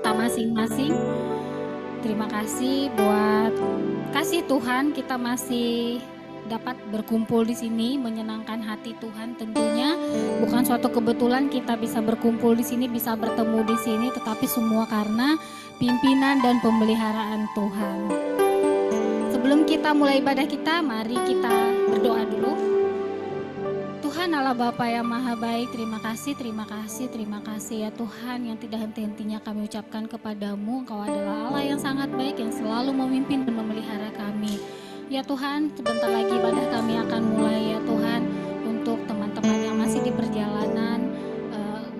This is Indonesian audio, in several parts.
kita masing-masing. Terima kasih buat kasih Tuhan, kita masih dapat berkumpul di sini, menyenangkan hati Tuhan. Tentunya bukan suatu kebetulan kita bisa berkumpul di sini, bisa bertemu di sini, tetapi semua karena pimpinan dan pemeliharaan Tuhan. Sebelum kita mulai ibadah kita, mari kita berdoa dulu. Tuhan Allah Bapa yang Maha Baik, terima kasih ya Tuhan, yang tidak henti-hentinya kami ucapkan kepadamu. Engkau adalah Allah yang sangat baik, yang selalu memimpin dan memelihara kami. Ya Tuhan, sebentar lagi ibadah kami akan mulai ya Tuhan. Untuk teman-teman yang masih di perjalanan,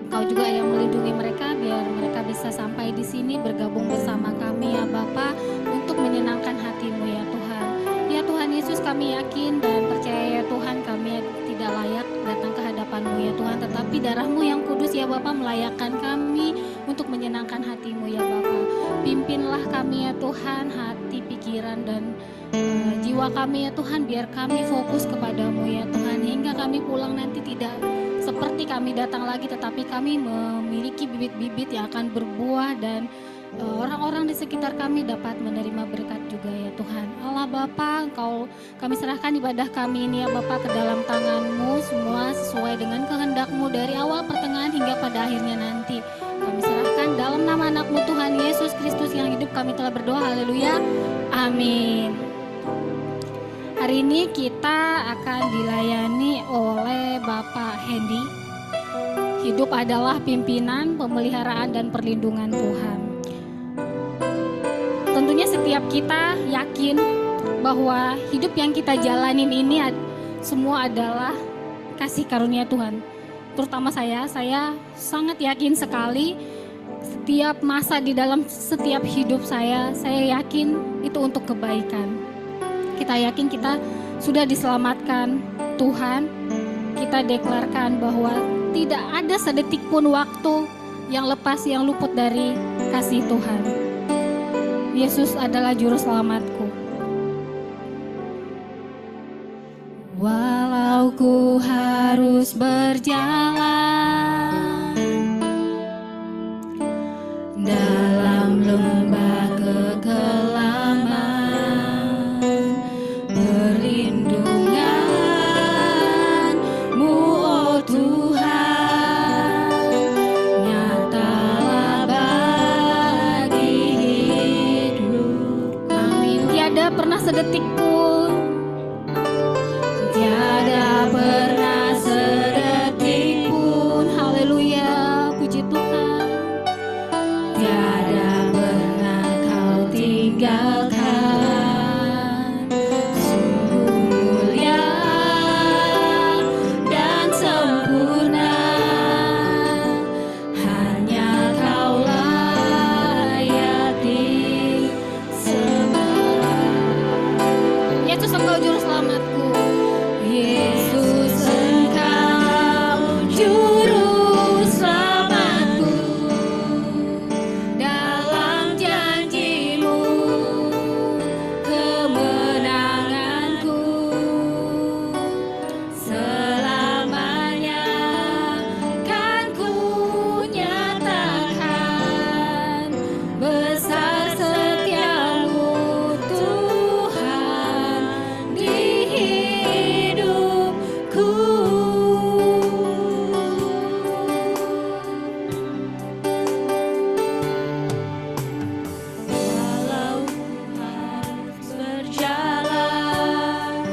Engkau juga yang melindungi mereka, biar mereka bisa sampai di sini bergabung bersama kami ya Bapa, untuk menyenangkan hati-Mu ya Tuhan. Ya Tuhan Yesus, kami yakin dan percaya ya Tuhan, kami tidak layak datang ke hadapan-Mu ya Tuhan, tetapi darah-Mu yang kudus ya Bapa melayakkan kami untuk menyenangkan hati-Mu ya Bapa. Pimpinlah kami ya Tuhan, hati, pikiran dan jiwa kami ya Tuhan, biar kami fokus kepadamu ya Tuhan, hingga kami pulang nanti tidak seperti kami datang lagi, tetapi kami memiliki bibit-bibit yang akan berbuah dan orang-orang di sekitar kami dapat menerima berkat juga ya Tuhan. Allah Bapa, Engkau kami serahkan ibadah kami ini ya Bapa ke dalam tangan-Mu, semua sesuai dengan kehendak-Mu dari awal, pertengahan hingga pada akhirnya nanti. Kami serahkan dalam nama anak-Mu Tuhan Yesus Kristus yang hidup, kami telah berdoa, haleluya, amin. Hari ini kita akan dilayani oleh Bapak Hendy. Hidup adalah pimpinan, pemeliharaan dan perlindungan Tuhan. Tentunya setiap kita yakin bahwa hidup yang kita jalanin ini semua adalah kasih karunia Tuhan. Terutama saya sangat yakin sekali setiap masa di dalam setiap hidup saya yakin itu untuk kebaikan. Kita yakin kita sudah diselamatkan Tuhan. Kita deklarkan bahwa tidak ada sedetik pun waktu yang lepas, yang luput dari kasih Tuhan. Yesus adalah juru selamatku. Walau ku harus berjalan dalam lembah kekelaman, perlindungan-Mu oh Tuhan nyatalah bagi hidup. Amin. Tiada pernah sedetik pun, tiada pernah sedetik pun, haleluya, puji Tuhan, tiada pernah Kau tinggalkan. Sungguh mulia dan sempurna, hanya Kau layak disembah. Yesus, Engkau juru selamatku. Yesus, Engkau juru selamatku. Dalam janji-Mu kemenanganku, selamanya kan ku nyatakan besar setia-Mu Tuhan di hidupku. Walau harus berjalan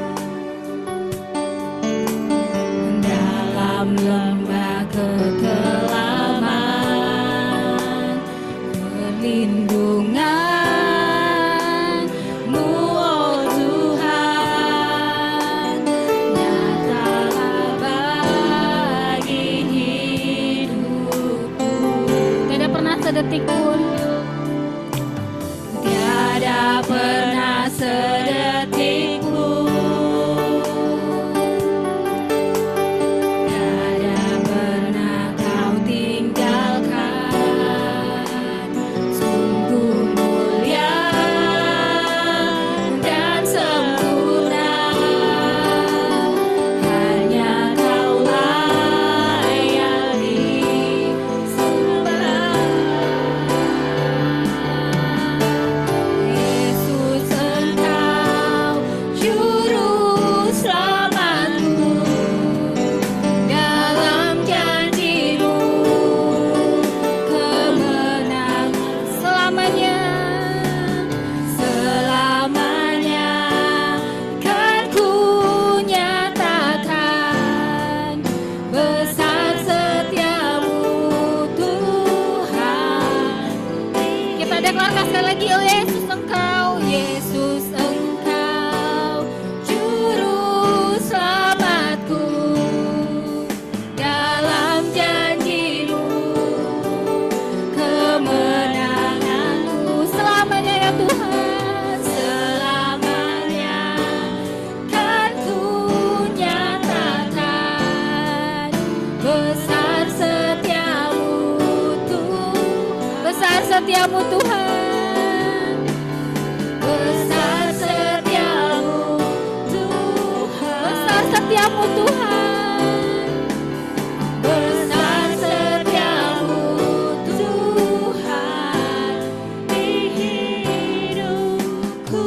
dalam lembah kekelaman, perlindungan-Mu oh Tuhan nyatalah bagi hidupku. Tidak pernah sedetik pun, tiada pernah sedetik pun, tiada pernah Kau tinggalkan. Sungguh mulia dan sempurna, hanya Kau layak disembah. setiamu Tuhan. Besar setiamu Tuhan. Besar setiamu Tuhan. Besar setiamu Tuhan di hidupku.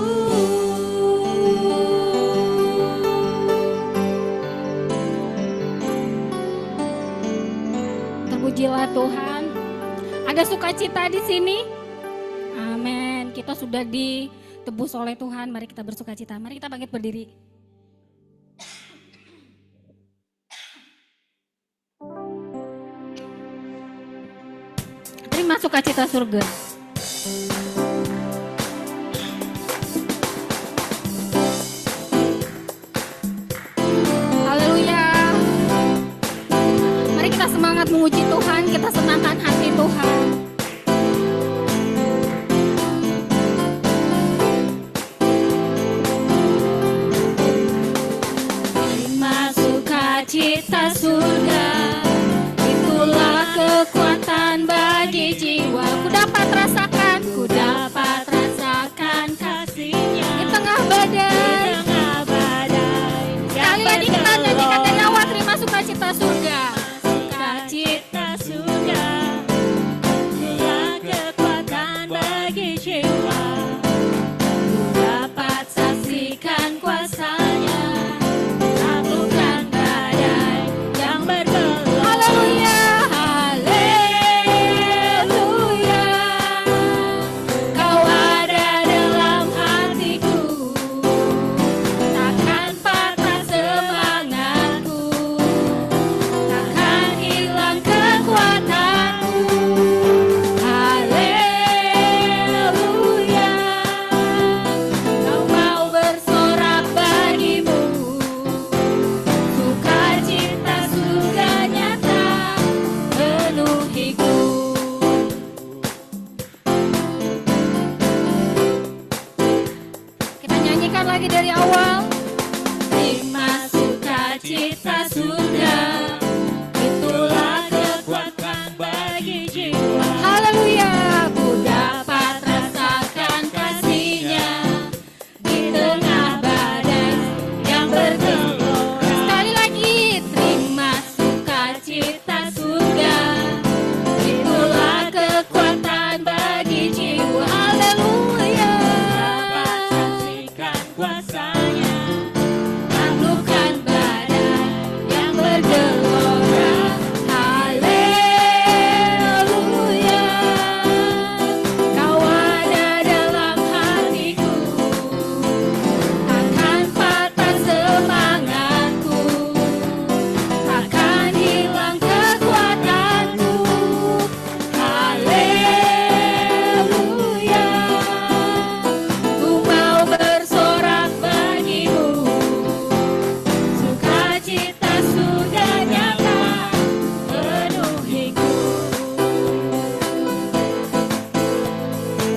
Terpujilah Tuhan. Ada sukacita di sini. Amin. Kita sudah ditebus oleh Tuhan. Mari kita bersukacita. Mari kita bangkit berdiri. Terima sukacita surga. Haleluya. Mari kita semangat memuji Tuhan. Kita senangkan hati Tuhan. Terima sukacita surga, itulah kekuatan bagi jiwa. Ku dapat rasakan kasih-Nya di tengah badai. Sekali lagi kita nyanyikan dari awal. Terima sukacita surga. Sukacita surga, itulah kekuatan bagi jiwa. Ku dapat saksikan kuasa-Nya, taklukkan badai yang bergelora. Haleluya, haleluya. Kau ada dalam hatiku, takkan patah semangatku, takkan hilang kekuatanku. Haleluya. Kau mau bersorak bagimu, sukacita surga nyata penuhiku. Kita nyanyikan lagi dari awal. Terima sukacita surga, itulah kekuatan bagi jiwa. Haleluya. Ku dapat rasakan kasih-Nya di tengah badai yang bergelora. Sekali lagi. Terima sukacita surga, itulah kekuatan bagi jiwa. Haleluya. Saksikan kuasa-Nya, taklukkan badai yang bergelora. Haleluya. Kau ada dalam hatiku, takkan patah semangatku, takkan hilang kekuatanku. Haleluya. Ku mau bersorak bagimu, sukacita surga nyata penuhiku.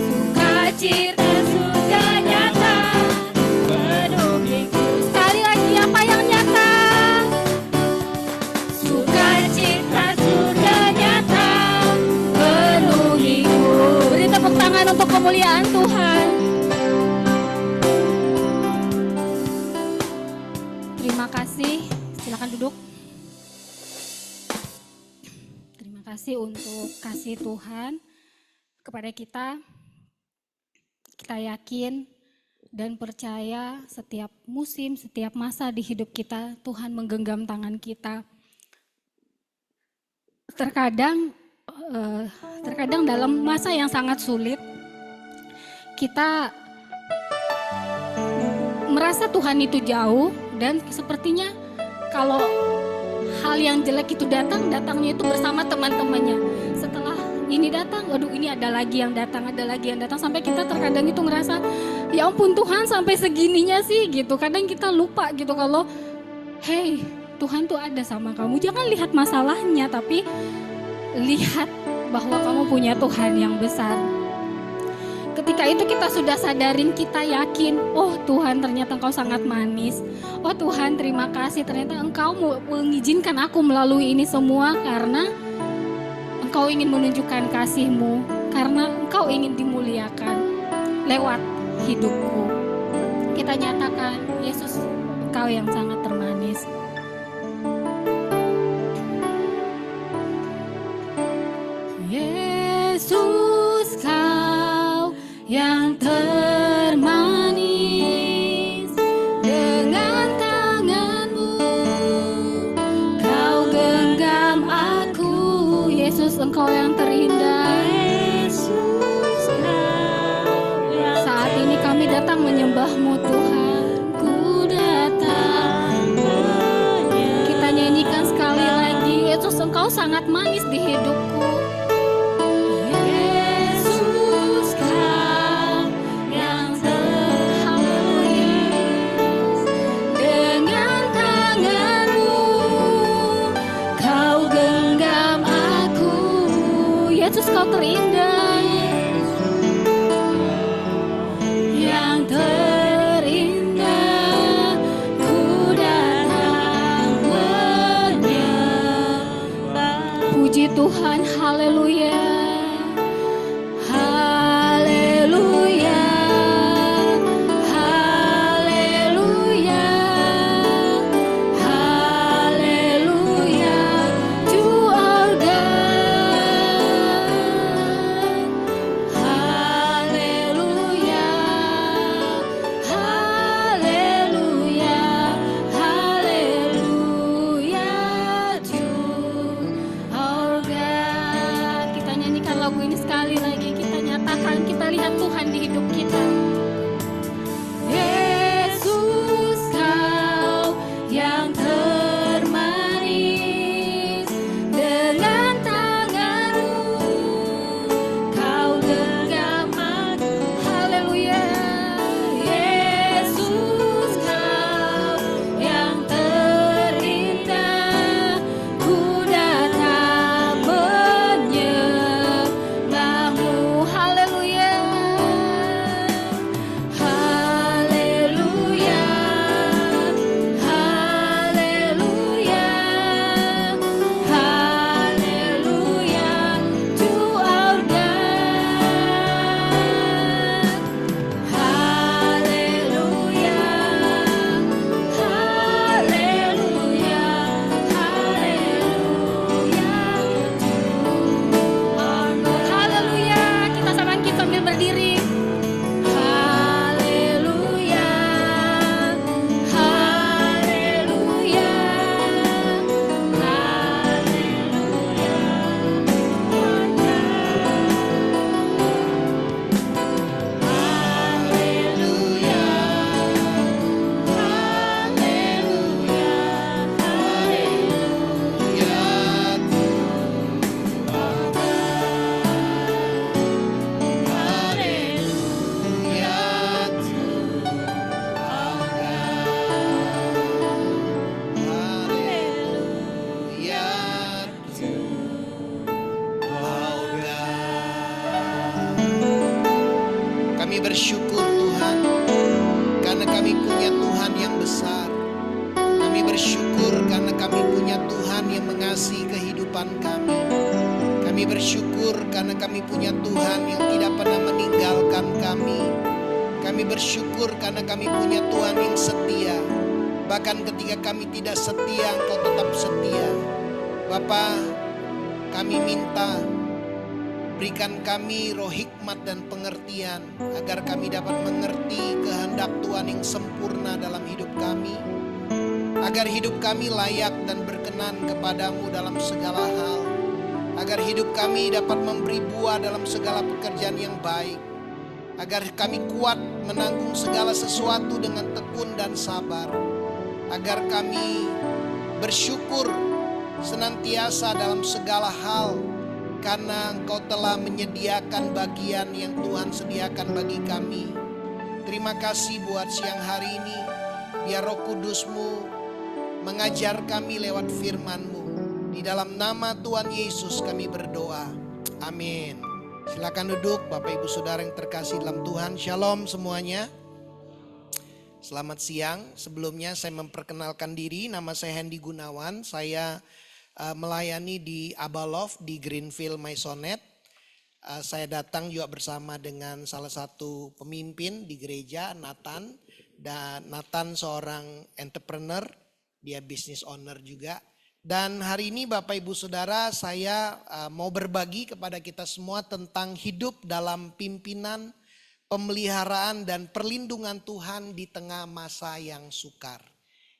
Sukacita surga nyata penuhiku. Sekali lagi, apa yang nyata? Sukacita surga nyata penuhiku. Beri tepuk tangan untuk kemuliaan Tuhan. Terima kasih. Silakan duduk. Terima kasih untuk kasih Tuhan kepada kita. Kita yakin dan percaya setiap musim, setiap masa di hidup kita, Tuhan menggenggam tangan kita. Terkadang dalam masa yang sangat sulit, kita merasa Tuhan itu jauh, dan sepertinya kalau hal yang jelek itu datangnya itu bersama teman-temannya. Setelah ini datang, waduh ini ada lagi yang datang, sampai kita terkadang itu ngerasa, ya ampun Tuhan sampai segininya sih gitu. Kadang kita lupa gitu kalau, hey Tuhan tuh ada sama kamu. Jangan lihat masalahnya, tapi lihat bahwa kamu punya Tuhan yang besar. Ketika itu kita sudah sadarin, kita yakin, oh Tuhan ternyata Engkau sangat manis. Oh Tuhan terima kasih, ternyata Engkau mengizinkan aku melalui ini semua karena Engkau ingin menunjukkan kasih-Mu. karena Engkau ingin dimuliakan lewat hidupku. Kita nyatakan, Yesus, Engkau yang sangat termanis. Yesus, Kau yang termanis, dengan tanganmu Kau genggam aku. Yesus, Engkau yang terindah. Yesus, saat ini kami datang menyembah-Mu Tuhan. Ku datang. Kita nyanyikan sekali lagi, Yesus, Engkau sangat manis di hidupku. Yesus, Kau yang termanis, dengan tanganmu Kau genggam aku. Yesus, Kau terindah, yang terindah. Ku datang menyembah. Puji Tuhan, haleluya. Haleluya. Haleluya. Haleluya. To our God. Haleluya. Haleluya. Haleluya. To our God. Kita nyanyikan lagu ini sekali lagi. Kita nyatakan, kita lihat Tuhan di hidup kita. Yesus, Kau yang termanis, dengan tanganmu Kau genggam aku. Haleluya. Yesus, Kau yang terindah. Ku datang menyembah-Mu. Haleluya. Haleluya. Haleluya. Haleluya. To our God. Haleluya. Haleluya. Haleluya. To our God. Haleluya. Kita sama kita sambil berdiri. Haleluya. Haleluya. Haleluya. Kami bersyukur Tuhan, karena kami punya Tuhan yang besar. Kami bersyukur karena kami punya Tuhan yang mengasihi kehidupan kami. Kami bersyukur karena kami punya Tuhan yang tidak pernah meninggalkan kami. Kami bersyukur karena kami punya Tuhan yang setia. Bahkan ketika kami tidak setia, Engkau tetap setia. Bapa, kami minta berikan kami roh hikmat dan pengertian, agar kami dapat mengerti kehendak Tuhan yang sempurna dalam hidup kami, agar hidup kami layak dan berkenan kepadamu dalam segala hal, agar hidup kami dapat memberi buah dalam segala pekerjaan yang baik, agar kami kuat menanggung segala sesuatu dengan tekun dan sabar, agar kami bersyukur senantiasa dalam segala hal, karena Engkau telah menyediakan bagian yang Tuhan sediakan bagi kami. Terima kasih buat siang hari ini. Biar Roh Kudus-Mu mengajar kami lewat firman-Mu. Di dalam nama Tuhan Yesus kami berdoa. Amin. Silakan duduk Bapak Ibu Saudara yang terkasih dalam Tuhan. Shalom semuanya. Selamat siang. Sebelumnya saya memperkenalkan diri. Nama saya Hendy Gunawan. Saya melayani di Abalov di Greenfield Maisonette. Saya datang juga bersama dengan salah satu pemimpin di gereja, Nathan. Dan Nathan seorang entrepreneur, dia business owner juga. Dan hari ini Bapak Ibu Saudara, saya mau berbagi kepada kita semua tentang hidup dalam pimpinan, pemeliharaan dan perlindungan Tuhan di tengah masa yang sukar.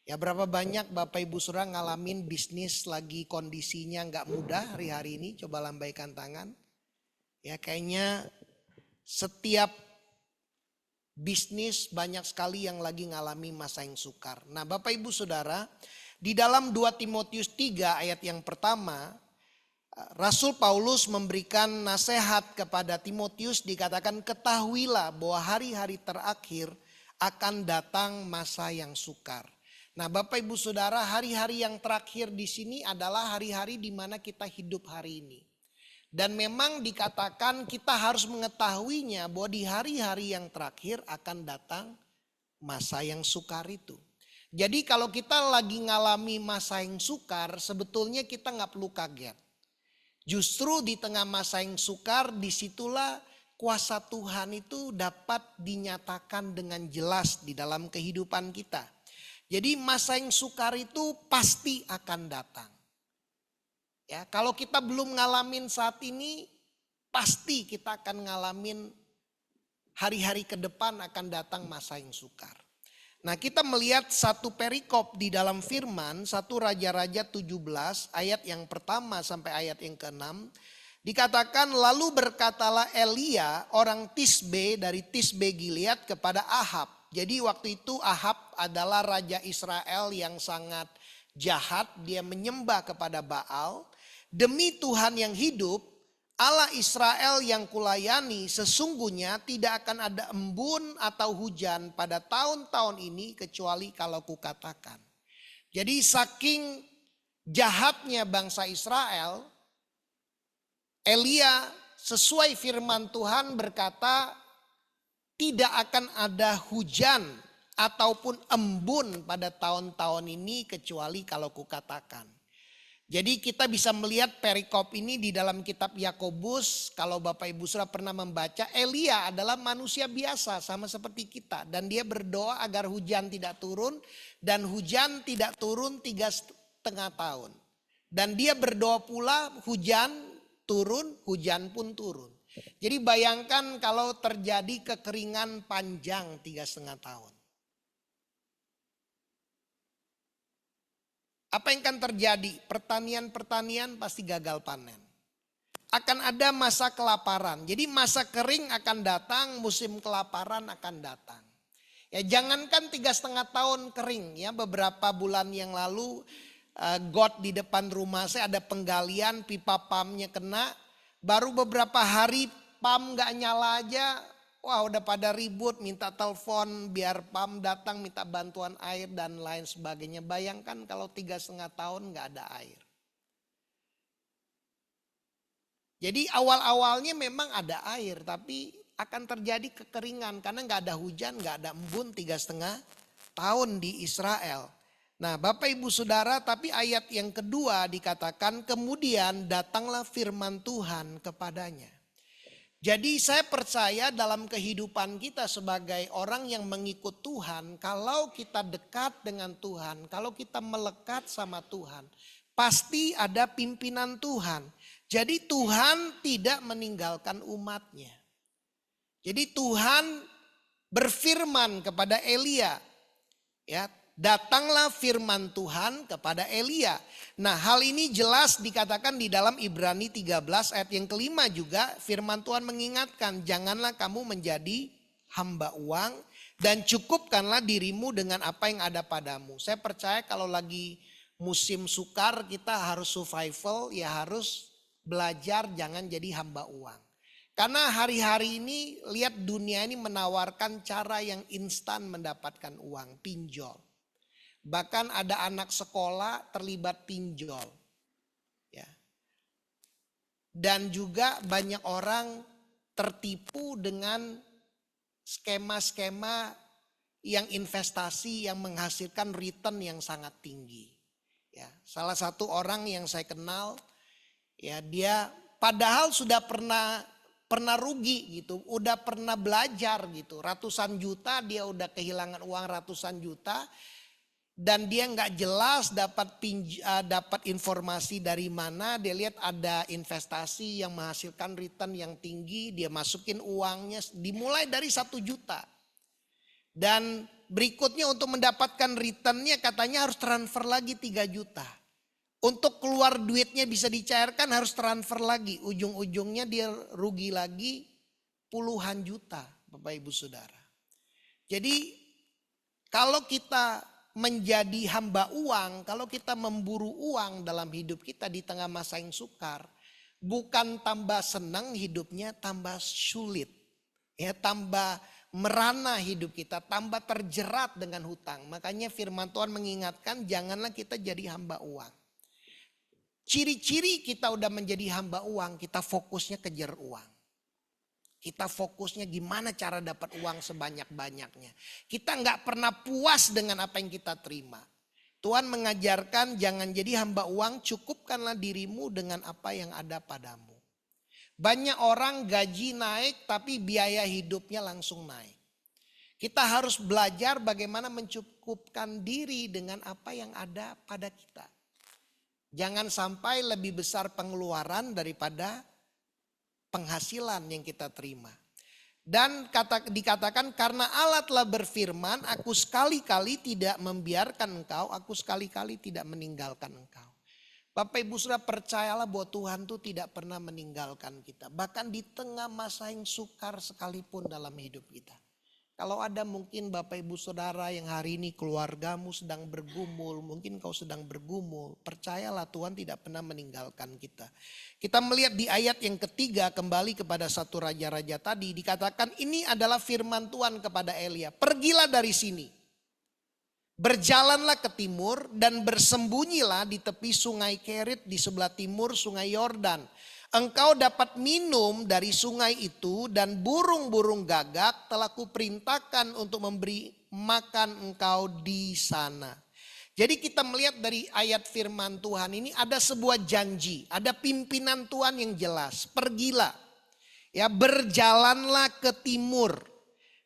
Ya, berapa banyak Bapak Ibu Saudara ngalamin bisnis lagi kondisinya nggak mudah hari-hari ini? Coba lambaikan tangan. Ya, kayaknya setiap bisnis banyak sekali yang lagi ngalami masa yang sukar. Nah, Bapak Ibu Saudara, di dalam 2 Timotius 3 ayat yang pertama, Rasul Paulus memberikan nasihat kepada Timotius, dikatakan ketahuilah bahwa hari-hari terakhir akan datang masa yang sukar. Nah, Bapak Ibu Saudara, hari-hari yang terakhir di sini adalah hari-hari di mana kita hidup hari ini. Dan memang dikatakan kita harus mengetahuinya bahwa di hari-hari yang terakhir akan datang masa yang sukar itu. Jadi kalau kita lagi ngalami masa yang sukar, sebetulnya kita nggak perlu kaget. Justru di tengah masa yang sukar, disitulah kuasa Tuhan itu dapat dinyatakan dengan jelas di dalam kehidupan kita. Jadi masa yang sukar itu pasti akan datang. Ya, kalau kita belum ngalamin saat ini, pasti kita akan ngalamin hari-hari ke depan akan datang masa yang sukar. Nah, kita melihat satu perikop di dalam firman, 1 Raja-Raja 17 ayat yang pertama sampai ayat yang ke-6. Dikatakan lalu berkatalah Elia orang Tisbe dari Tisbe Gilead kepada Ahab. Jadi waktu itu Ahab adalah raja Israel yang sangat jahat, dia menyembah kepada Baal. Demi Tuhan yang hidup, Allah Israel yang kulayani, sesungguhnya tidak akan ada embun atau hujan pada tahun-tahun ini kecuali kalau kukatakan. Jadi saking jahatnya bangsa Israel, Elia sesuai firman Tuhan berkata tidak akan ada hujan ataupun embun pada tahun-tahun ini kecuali kalau kukatakan. Jadi kita bisa melihat perikop ini di dalam kitab Yakobus. Kalau Bapak Ibu Saudara pernah membaca, Elia adalah manusia biasa sama seperti kita. Dan dia berdoa agar hujan tidak turun. Dan hujan tidak turun 3,5 tahun. Dan dia berdoa pula hujan turun, hujan pun turun. Jadi bayangkan kalau terjadi kekeringan panjang 3,5 tahun. Apa yang akan terjadi? Pertanian-pertanian pasti gagal panen. Akan ada masa kelaparan. Jadi masa kering akan datang, musim kelaparan akan datang. Ya jangankan 3,5 tahun kering ya, beberapa bulan yang lalu got di depan rumah saya ada penggalian, pipa pumpnya kena. Baru beberapa hari pump gak nyala aja. Wah udah pada ribut minta telepon biar PAM datang minta bantuan air dan lain sebagainya. Bayangkan kalau 3,5 tahun gak ada air. Jadi awal-awalnya memang ada air tapi akan terjadi kekeringan karena gak ada hujan, gak ada embun 3,5 tahun di Israel. Nah Bapak Ibu Saudara, tapi ayat yang kedua dikatakan kemudian datanglah firman Tuhan kepadanya. Jadi saya percaya dalam kehidupan kita sebagai orang yang mengikut Tuhan, kalau kita dekat dengan Tuhan, kalau kita melekat sama Tuhan, pasti ada pimpinan Tuhan. Jadi Tuhan tidak meninggalkan umatnya. Jadi Tuhan berfirman kepada Elia, ya, datanglah firman Tuhan kepada Elia. Nah hal ini jelas dikatakan di dalam Ibrani 13 ayat yang kelima juga firman Tuhan mengingatkan. Janganlah kamu menjadi hamba uang dan cukupkanlah dirimu dengan apa yang ada padamu. Saya percaya kalau lagi musim sukar kita harus survival ya harus belajar jangan jadi hamba uang. Karena hari-hari ini lihat dunia ini menawarkan cara yang instan mendapatkan uang, pinjol. Bahkan ada anak sekolah terlibat pinjol. Ya. Dan juga banyak orang tertipu dengan skema-skema yang investasi yang menghasilkan return yang sangat tinggi. Ya, salah satu orang yang saya kenal, ya dia padahal sudah pernah pernah rugi gitu, udah pernah belajar gitu. Ratusan juta dia udah kehilangan uang ratusan juta. Dan dia nggak jelas dapat informasi dari mana. Dia lihat ada investasi yang menghasilkan return yang tinggi. Dia masukin uangnya dimulai dari 1 juta. Dan berikutnya untuk mendapatkan returnnya katanya harus transfer lagi 3 juta. Untuk keluar duitnya bisa dicairkan harus transfer lagi. Ujung-ujungnya dia rugi lagi puluhan juta Bapak Ibu Saudara. Jadi kalau kita menjadi hamba uang, kalau kita memburu uang dalam hidup kita di tengah masa yang sukar, bukan tambah senang hidupnya, tambah sulit. Ya, tambah merana hidup kita, tambah terjerat dengan hutang. Makanya firman Tuhan mengingatkan janganlah kita jadi hamba uang. Ciri-ciri kita udah menjadi hamba uang, kita fokusnya kejar uang. Kita fokusnya gimana cara dapat uang sebanyak-banyaknya. Kita nggak pernah puas dengan apa yang kita terima. Tuhan mengajarkan jangan jadi hamba uang, cukupkanlah dirimu dengan apa yang ada padamu. Banyak orang gaji naik tapi biaya hidupnya langsung naik. Kita harus belajar bagaimana mencukupkan diri dengan apa yang ada pada kita. Jangan sampai lebih besar pengeluaran daripada penghasilan yang kita terima. Dan dikatakan karena Allah telah berfirman, aku sekali-kali tidak membiarkan engkau, aku sekali-kali tidak meninggalkan engkau. Bapak Ibu Saudara, percayalah bahwa Tuhan itu tidak pernah meninggalkan kita. Bahkan di tengah masa yang sukar sekalipun dalam hidup kita. Kalau ada mungkin Bapak Ibu Saudara yang hari ini keluargamu sedang bergumul, mungkin kau sedang bergumul, percayalah Tuhan tidak pernah meninggalkan kita. Kita melihat di ayat yang ketiga kembali kepada 1 Raja-Raja tadi, dikatakan ini adalah firman Tuhan kepada Elia. Pergilah dari sini, berjalanlah ke timur dan bersembunyilah di tepi sungai Kerit di sebelah timur sungai Yordan. Engkau dapat minum dari sungai itu dan burung-burung gagak telah kuperintahkan untuk memberi makan engkau di sana. Jadi kita melihat dari ayat firman Tuhan ini ada sebuah janji, ada pimpinan Tuhan yang jelas. Pergilah, ya berjalanlah ke timur,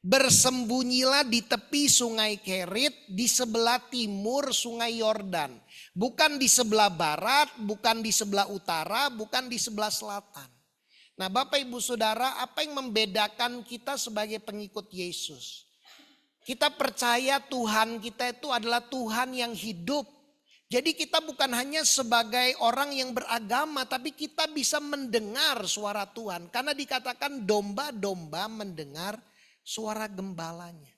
bersembunyilah di tepi sungai Kerit di sebelah timur sungai Yordan. Bukan di sebelah barat, bukan di sebelah utara, bukan di sebelah selatan. Nah Bapak Ibu Saudara, apa yang membedakan kita sebagai pengikut Yesus? Kita percaya Tuhan kita itu adalah Tuhan yang hidup. Jadi kita bukan hanya sebagai orang yang beragama, tapi kita bisa mendengar suara Tuhan. Karena dikatakan domba-domba mendengar suara gembalanya.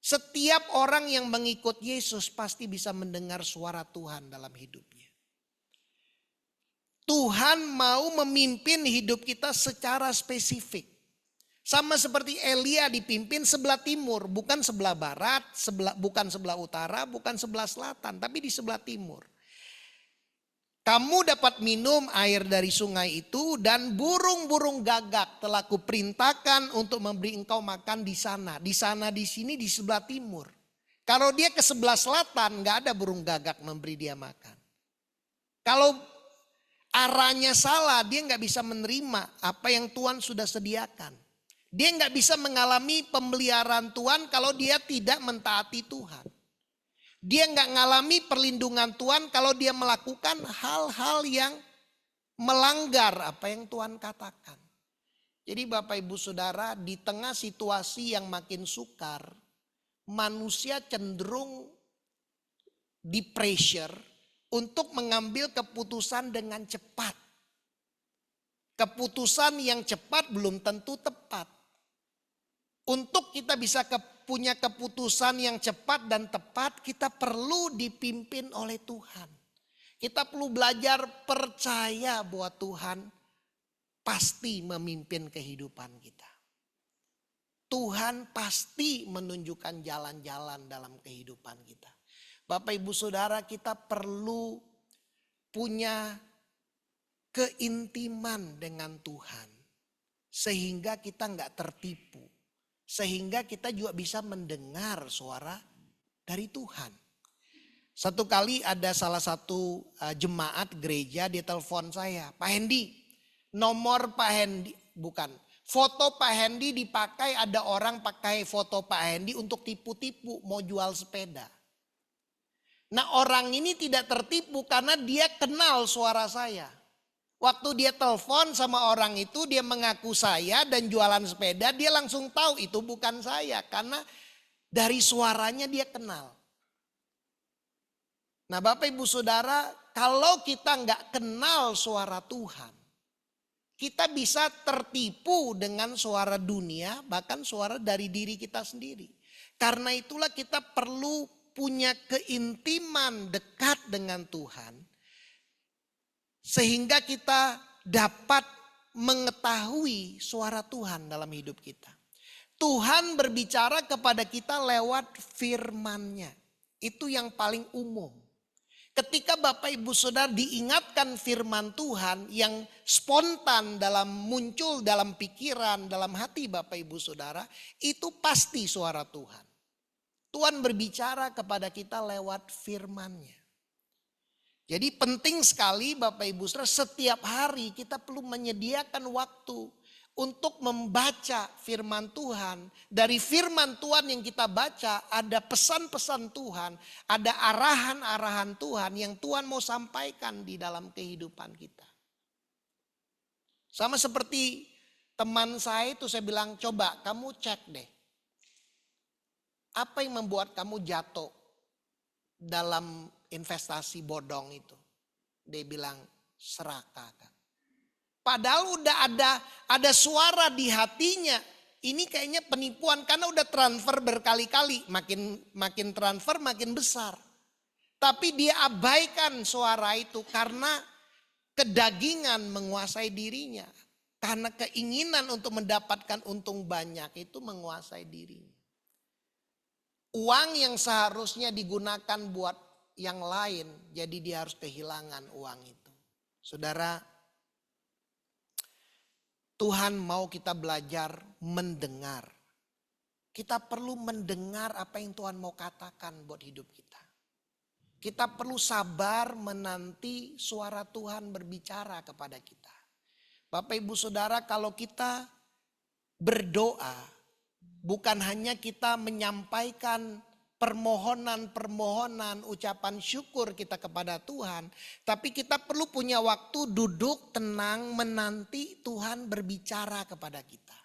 Setiap orang yang mengikut Yesus pasti bisa mendengar suara Tuhan dalam hidupnya. Tuhan mau memimpin hidup kita secara spesifik. Sama seperti Elia dipimpin sebelah timur, bukan sebelah barat, bukan sebelah utara, bukan sebelah selatan, tapi di sebelah timur. Kamu dapat minum air dari sungai itu dan burung-burung gagak telah kuperintahkan untuk memberi engkau makan di sana. Di sana di sini di sebelah timur. Kalau dia ke sebelah selatan nggak ada burung gagak memberi dia makan. Kalau arahnya salah dia nggak bisa menerima apa yang Tuhan sudah sediakan. Dia nggak bisa mengalami pemeliharaan Tuhan kalau dia tidak mentaati Tuhan. Dia nggak ngalami perlindungan Tuhan kalau dia melakukan hal-hal yang melanggar apa yang Tuhan katakan. Jadi Bapak Ibu Saudara, di tengah situasi yang makin sukar, manusia cenderung di pressure untuk mengambil keputusan dengan cepat. Keputusan yang cepat belum tentu tepat. Untuk kita bisa punya keputusan yang cepat dan tepat, kita perlu dipimpin oleh Tuhan. Kita perlu belajar percaya bahwa Tuhan pasti memimpin kehidupan kita. Tuhan pasti menunjukkan jalan-jalan dalam kehidupan kita. Bapak Ibu Saudara, kita perlu punya keintiman dengan Tuhan. Sehingga kita nggak tertipu. Sehingga kita juga bisa mendengar suara dari Tuhan. Satu kali ada salah satu jemaat gereja dia telepon saya. Pak Hendy, nomor Pak Hendy, bukan. Foto Pak Hendy dipakai, ada orang pakai foto Pak Hendy untuk tipu-tipu mau jual sepeda. Nah orang ini tidak tertipu karena dia kenal suara saya. Waktu dia telepon sama orang itu, dia mengaku saya dan jualan sepeda, dia langsung tahu itu bukan saya. Karena dari suaranya dia kenal. Nah Bapak Ibu Saudara, kalau kita nggak kenal suara Tuhan, kita bisa tertipu dengan suara dunia, bahkan suara dari diri kita sendiri. Karena itulah kita perlu punya keintiman dekat dengan Tuhan, sehingga kita dapat mengetahui suara Tuhan dalam hidup kita. Tuhan berbicara kepada kita lewat firman-Nya. Itu yang paling umum. Ketika Bapak Ibu Saudara diingatkan firman Tuhan yang spontan muncul dalam pikiran, dalam hati Bapak Ibu Saudara, itu pasti suara Tuhan. Tuhan berbicara kepada kita lewat firman-Nya. Jadi penting sekali Bapak Ibu Saudara, setiap hari kita perlu menyediakan waktu untuk membaca firman Tuhan. Dari firman Tuhan yang kita baca ada pesan-pesan Tuhan, ada arahan-arahan Tuhan yang Tuhan mau sampaikan di dalam kehidupan kita. Sama seperti teman saya itu, saya bilang coba kamu cek deh. Apa yang membuat kamu jatuh dalam investasi bodong itu? Dia bilang serakah kan. Padahal udah ada suara di hatinya. Ini kayaknya penipuan karena udah transfer berkali-kali. Makin transfer makin besar. Tapi dia abaikan suara itu karena kedagingan menguasai dirinya. Karena keinginan untuk mendapatkan untung banyak itu menguasai dirinya. Uang yang seharusnya digunakan buat yang lain, jadi dia harus kehilangan uang itu. Saudara, Tuhan mau kita belajar mendengar. Kita perlu mendengar apa yang Tuhan mau katakan buat hidup kita. Kita perlu sabar menanti suara Tuhan berbicara kepada kita. Bapak Ibu Saudara, kalau kita berdoa, bukan hanya kita menyampaikan permohonan-permohonan, ucapan syukur kita kepada Tuhan. Tapi kita perlu punya waktu duduk tenang menanti Tuhan berbicara kepada kita.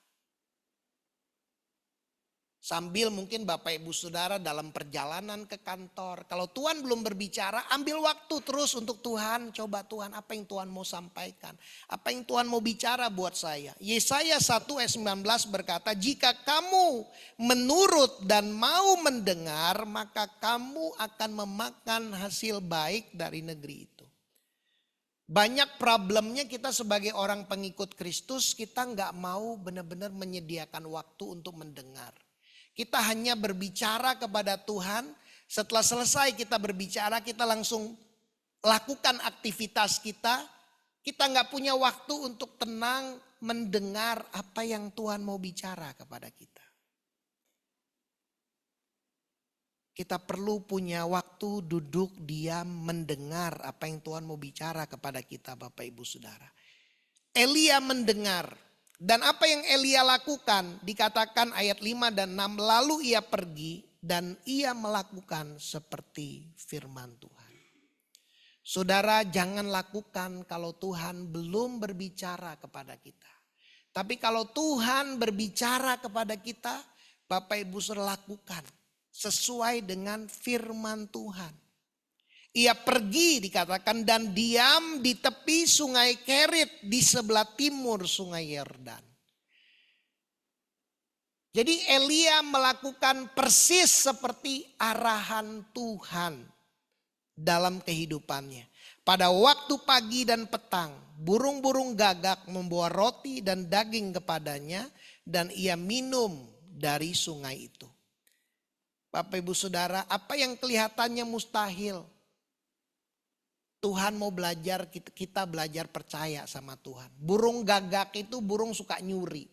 Sambil mungkin Bapak Ibu Saudara dalam perjalanan ke kantor. Kalau Tuhan belum berbicara, ambil waktu terus untuk Tuhan. Coba Tuhan, apa yang Tuhan mau sampaikan? Apa yang Tuhan mau bicara buat saya? Yesaya 1 ayat 19 berkata, jika kamu menurut dan mau mendengar, maka kamu akan memakan hasil baik dari negeri itu. Banyak problemnya kita sebagai orang pengikut Kristus, kita nggak mau benar-benar menyediakan waktu untuk mendengar. Kita hanya berbicara kepada Tuhan, setelah selesai kita berbicara kita langsung lakukan aktivitas kita. Kita nggak punya waktu untuk tenang mendengar apa yang Tuhan mau bicara kepada kita. Kita perlu punya waktu duduk diam mendengar apa yang Tuhan mau bicara kepada kita Bapak Ibu Saudara. Elia mendengar. Dan apa yang Elia lakukan dikatakan ayat 5 dan 6. Lalu ia pergi dan ia melakukan seperti firman Tuhan. Saudara, jangan lakukan kalau Tuhan belum berbicara kepada kita. Tapi kalau Tuhan berbicara kepada kita, Bapak Ibu Saudara lakukan sesuai dengan firman Tuhan. Ia pergi dikatakan dan diam di tepi sungai Kerit di sebelah timur sungai Yordan. Jadi Elia melakukan persis seperti arahan Tuhan dalam kehidupannya. Pada waktu pagi dan petang, burung-burung gagak membawa roti dan daging kepadanya dan ia minum dari sungai itu. Bapak Ibu Saudara, apa yang kelihatannya mustahil, Tuhan mau belajar, kita belajar percaya sama Tuhan. Burung gagak itu burung suka nyuri.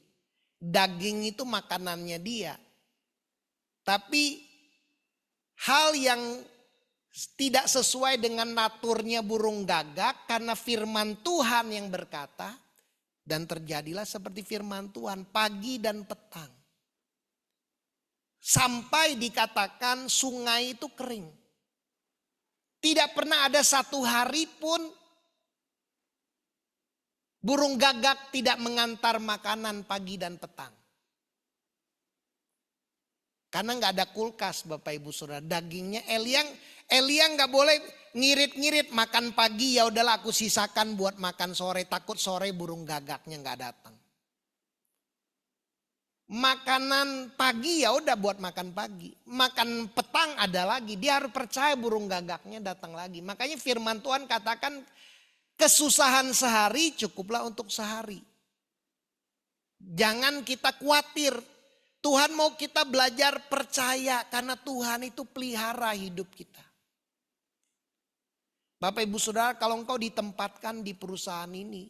Daging itu makanannya dia. Tapi hal yang tidak sesuai dengan naturnya burung gagak, karena firman Tuhan yang berkata, Dan terjadilah seperti firman Tuhan, pagi dan petang. Sampai dikatakan sungai itu kering. Tidak pernah ada satu hari pun burung gagak tidak mengantar makanan pagi dan petang. Karena nggak ada kulkas Bapak Ibu Saudara. Dagingnya Elia nggak boleh ngirit-ngirit makan pagi, ya udahlah aku sisakan buat makan sore. Takut sore burung gagaknya nggak datang. Makanan pagi ya udah buat makan pagi. Makan petang ada lagi. Dia harus percaya burung gagaknya datang lagi. Makanya firman Tuhan katakan kesusahan sehari cukuplah untuk sehari. Jangan kita khawatir. Tuhan mau kita belajar percaya karena Tuhan itu pelihara hidup kita. Bapak Ibu Saudara, kalau engkau ditempatkan di perusahaan ini,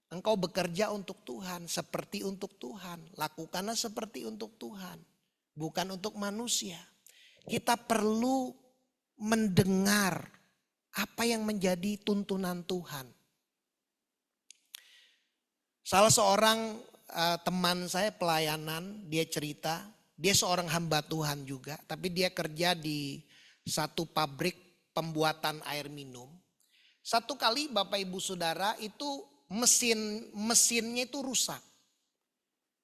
engkau bekerja untuk Tuhan, seperti untuk Tuhan. Lakukanlah seperti untuk Tuhan, bukan untuk manusia. Kita perlu mendengar apa yang menjadi tuntunan Tuhan. Salah seorang teman saya pelayanan, dia cerita, dia seorang hamba Tuhan juga, tapi dia kerja di satu pabrik pembuatan air minum. Satu kali Bapak Ibu Saudara itu mesinnya itu rusak.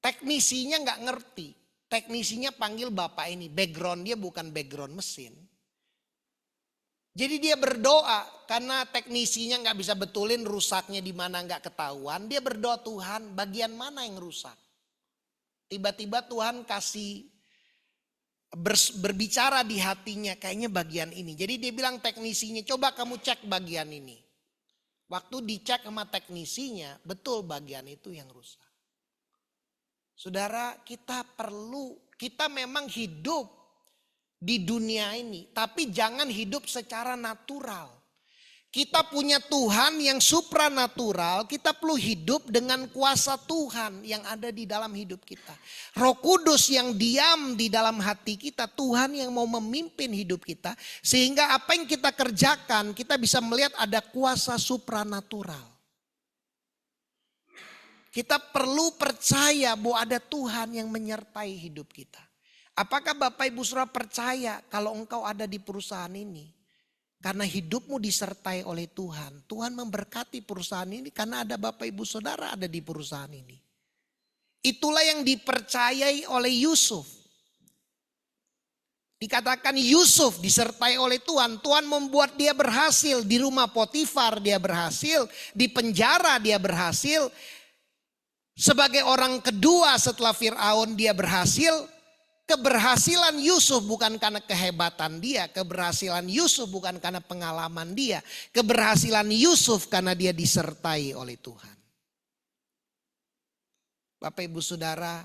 Teknisinya nggak ngerti. Teknisinya panggil bapak ini, background dia bukan background mesin. Jadi dia berdoa karena teknisinya nggak bisa betulin rusaknya di mana nggak ketahuan. Dia berdoa, Tuhan bagian mana yang rusak? Tiba-tiba Tuhan kasih berbicara di hatinya, kayaknya bagian ini. Jadi dia bilang teknisinya, coba kamu cek bagian ini. Waktu dicek sama teknisinya, betul bagian itu yang rusak. Saudara, kita memang hidup di dunia ini, tapi jangan hidup secara natural. Kita punya Tuhan yang supranatural, kita perlu hidup dengan kuasa Tuhan yang ada di dalam hidup kita. Roh Kudus yang diam di dalam hati kita, Tuhan yang mau memimpin hidup kita. Sehingga apa yang kita kerjakan, kita bisa melihat ada kuasa supranatural. Kita perlu percaya bahwa ada Tuhan yang menyertai hidup kita. Apakah Bapak Ibu Saudara percaya kalau engkau ada di perusahaan ini? Karena hidupmu disertai oleh Tuhan. Tuhan memberkati perusahaan ini karena ada Bapak Ibu Saudara ada di perusahaan ini. Itulah yang dipercayai oleh Yusuf. Dikatakan Yusuf disertai oleh Tuhan. Tuhan membuat dia berhasil. Di rumah Potifar dia berhasil. Di penjara dia berhasil. Sebagai orang kedua setelah Firaun dia berhasil. Keberhasilan Yusuf bukan karena kehebatan dia. Keberhasilan Yusuf bukan karena pengalaman dia. Keberhasilan Yusuf karena dia disertai oleh Tuhan. Bapak Ibu Saudara,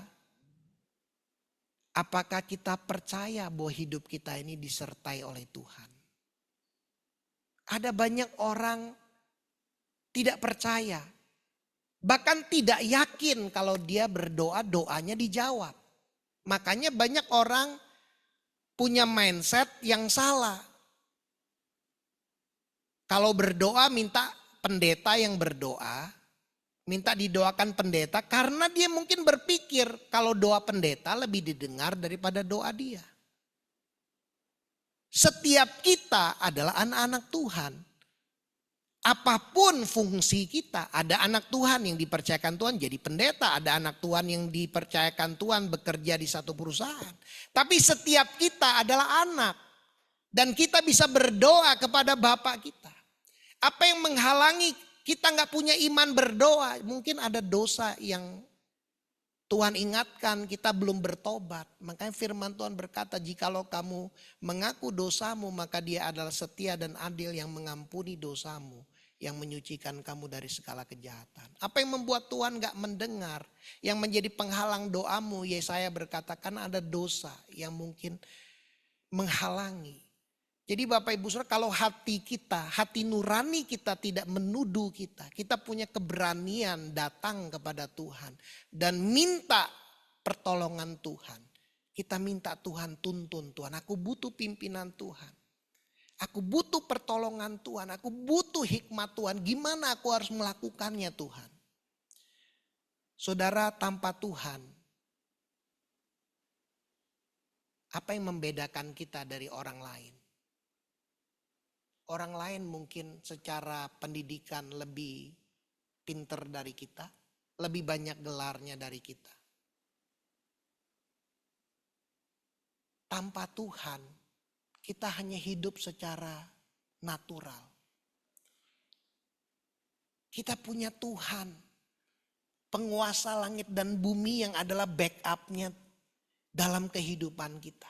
apakah kita percaya bahwa hidup kita ini disertai oleh Tuhan? Ada banyak orang tidak percaya. Bahkan tidak yakin kalau dia berdoa, doanya dijawab. Makanya banyak orang punya mindset yang salah. Kalau berdoa minta pendeta yang berdoa, minta didoakan pendeta karena dia mungkin berpikir kalau doa pendeta lebih didengar daripada doa dia. Setiap kita adalah anak-anak Tuhan. Apapun fungsi kita, ada anak Tuhan yang dipercayakan Tuhan jadi pendeta, ada anak Tuhan yang dipercayakan Tuhan bekerja di satu perusahaan. Tapi setiap kita adalah anak dan kita bisa berdoa kepada Bapa kita. Apa yang menghalangi kita nggak punya iman berdoa? Mungkin ada dosa yang Tuhan ingatkan kita belum bertobat. Makanya firman Tuhan berkata, jikalau kamu mengaku dosamu maka Dia adalah setia dan adil yang mengampuni dosamu, yang menyucikan kamu dari segala kejahatan. Apa yang membuat Tuhan gak mendengar? Yang menjadi penghalang doamu, Yesaya berkata karena ada dosa yang mungkin menghalangi. Jadi Bapak Ibu Saudara, kalau hati kita, hati nurani kita tidak menuduh kita punya keberanian datang kepada Tuhan dan minta pertolongan Tuhan. Kita minta Tuhan tuntun Tuhan, aku butuh pimpinan Tuhan. Aku butuh pertolongan Tuhan, aku butuh hikmat Tuhan. Gimana aku harus melakukannya Tuhan? Saudara, tanpa Tuhan, apa yang membedakan kita dari orang lain? Orang lain mungkin secara pendidikan lebih pinter dari kita, lebih banyak gelarnya dari kita. Tanpa Tuhan, kita hanya hidup secara natural. Kita punya Tuhan, penguasa langit dan bumi yang adalah backupnya dalam kehidupan kita.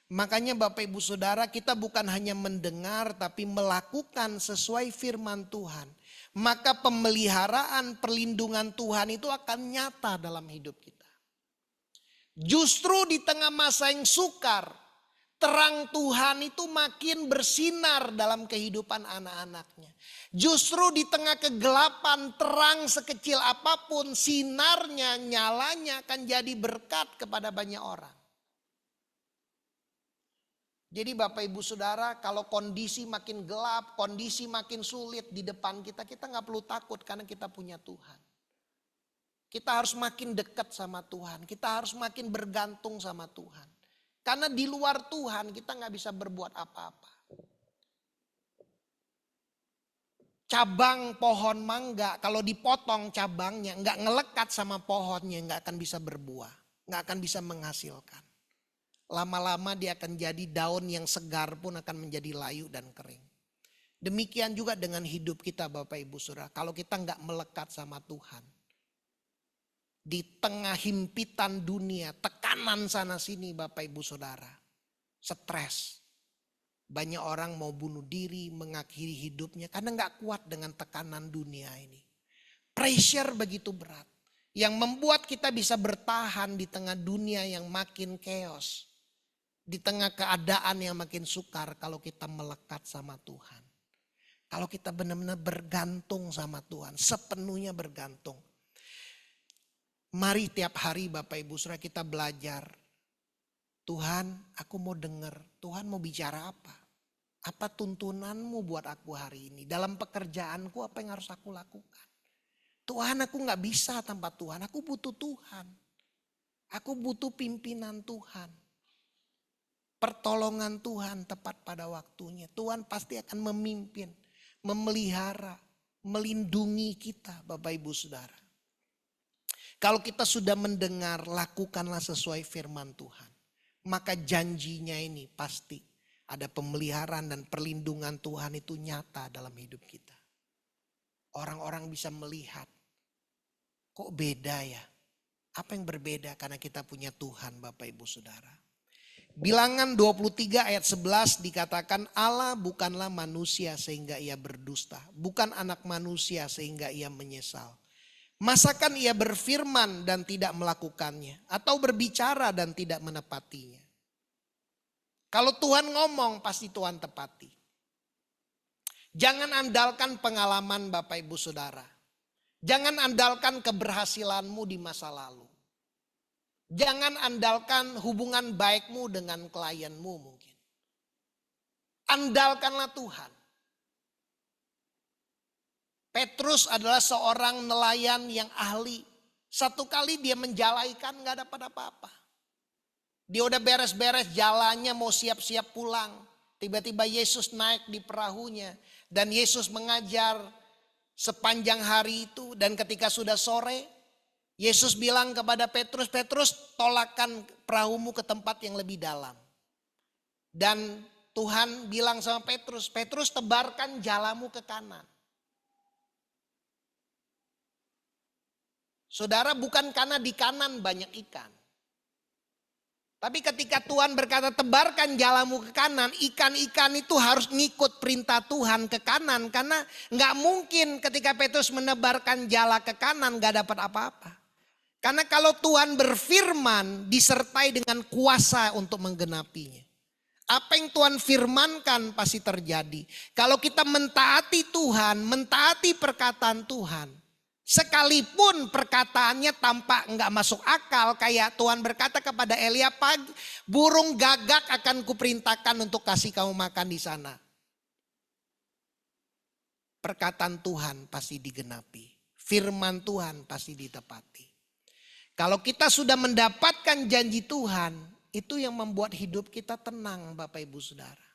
Makanya Bapak Ibu Saudara, kita bukan hanya mendengar tapi melakukan sesuai firman Tuhan. Maka pemeliharaan perlindungan Tuhan itu akan nyata dalam hidup kita. Justru di tengah masa yang sukar, terang Tuhan itu makin bersinar dalam kehidupan anak-anaknya. Justru di tengah kegelapan, terang sekecil apapun, sinarnya, nyalanya akan jadi berkat kepada banyak orang. Jadi Bapak Ibu Saudara, kalau kondisi makin gelap, kondisi makin sulit di depan kita, kita nggak perlu takut karena kita punya Tuhan. Kita harus makin dekat sama Tuhan, kita harus makin bergantung sama Tuhan. Karena di luar Tuhan kita nggak bisa berbuat apa-apa. Cabang pohon mangga kalau dipotong cabangnya nggak ngelekat sama pohonnya, nggak akan bisa berbuah, nggak akan bisa menghasilkan. Lama-lama dia akan jadi daun yang segar pun akan menjadi layu dan kering. Demikian juga dengan hidup kita Bapak Ibu Saudara. Kalau kita nggak melekat sama Tuhan. Di tengah himpitan dunia, tekanan sana sini Bapak Ibu Saudara. Stres. Banyak orang mau bunuh diri, mengakhiri hidupnya karena nggak kuat dengan tekanan dunia ini. Pressure begitu berat. Yang membuat kita bisa bertahan di tengah dunia yang makin chaos. Di tengah keadaan yang makin sukar kalau kita melekat sama Tuhan. Kalau kita benar-benar bergantung sama Tuhan, sepenuhnya bergantung. Mari tiap hari Bapak Ibu Saudara kita belajar. Tuhan, aku mau dengar, Tuhan mau bicara apa? Apa tuntunanmu buat aku hari ini? Dalam pekerjaanku apa yang harus aku lakukan? Tuhan, aku gak bisa tanpa Tuhan, aku butuh Tuhan. Aku butuh pimpinan Tuhan. Pertolongan Tuhan tepat pada waktunya. Tuhan pasti akan memimpin, memelihara, melindungi kita Bapak Ibu Saudara. Kalau kita sudah mendengar, lakukanlah sesuai firman Tuhan. Maka janjinya ini pasti ada pemeliharaan dan perlindungan Tuhan itu nyata dalam hidup kita. Orang-orang bisa melihat, kok beda ya? Apa yang berbeda? Karena kita punya Tuhan Bapak Ibu Saudara. Bilangan 23 ayat 11 dikatakan Allah bukanlah manusia sehingga ia berdusta. Bukan anak manusia sehingga ia menyesal. Masakan ia berfirman dan tidak melakukannya. Atau berbicara dan tidak menepatinya. Kalau Tuhan ngomong pasti Tuhan tepati. Jangan andalkan pengalaman Bapak Ibu Saudara. Jangan andalkan keberhasilanmu di masa lalu. Jangan andalkan hubungan baikmu dengan klienmu mungkin. Andalkanlah Tuhan. Petrus adalah seorang nelayan yang ahli. Satu kali dia menjalaikan gak dapat apa-apa. Dia udah beres-beres jalannya mau siap-siap pulang. Tiba-tiba Yesus naik di perahunya. Dan Yesus mengajar sepanjang hari itu. Dan ketika sudah sore, Yesus bilang kepada Petrus, Petrus tolakkan perahumu ke tempat yang lebih dalam. Dan Tuhan bilang sama Petrus, Petrus tebarkan jalamu ke kanan. Saudara, bukan karena di kanan banyak ikan. Tapi ketika Tuhan berkata tebarkan jalamu ke kanan, ikan-ikan itu harus ngikut perintah Tuhan ke kanan. Karena gak mungkin ketika Petrus menebarkan jala ke kanan gak dapat apa-apa. Karena kalau Tuhan berfirman disertai dengan kuasa untuk menggenapinya. Apa yang Tuhan firmankan pasti terjadi. Kalau kita mentaati Tuhan, mentaati perkataan Tuhan. Sekalipun perkataannya tampak enggak masuk akal. Kayak Tuhan berkata kepada Elia, burung gagak akan kuperintahkan untuk kasih kamu makan di sana. Perkataan Tuhan pasti digenapi. Firman Tuhan pasti ditepati. Kalau kita sudah mendapatkan janji Tuhan, itu yang membuat hidup kita tenang Bapak Ibu Saudara.